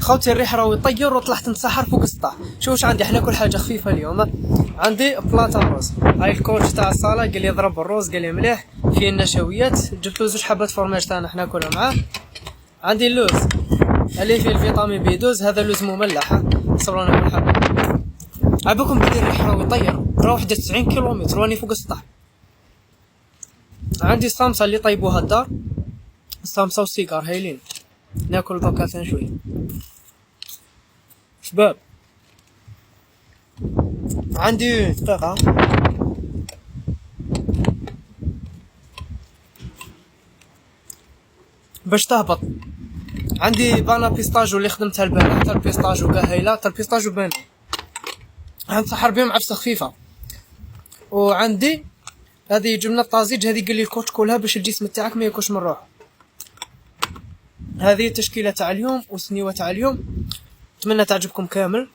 خوتي الريح راهو يطير وطلعت نتسحر فوق السطح. شوف واش عندي، حنا كل حاجه خفيفه اليوم. عندي بلاطه روز، هاي الكوتش تاع الصاله قال لي ضرب الروز، قال لي مليح فيه النشويات. جبت له 2 حبات فرماج تاعنا حنا ناكلها معاه. عندي اللوز اللي فيه الفيتامين بي 12، هذا لوز مملح. صبروا انا حبه عباكم بلي الريح راهو يطير، راه وحده 90 كيلومتر راني فوق السطح. عندي الصامصه اللي طيبوها الدار، الصامصه والسيجار هايلين. ناكل دوكا شويه شباب. عندي دقيقة باش تهبط. عندي بانا بيستاجو اللي خدمتها البارح، تاع البيستاجو كاع هايلة، تاع البيستاجو بانا غنسحر بهم عفسة خفيفة. وعندي هذه جبنة طازج، هذه قال لي الكوتش كلها باش الجسم تاعك ما ياكلش من روحه. هذه التشكيلة تاع اليوم وسنيوة تاع اليوم، نتمنى تعجبكم كامل.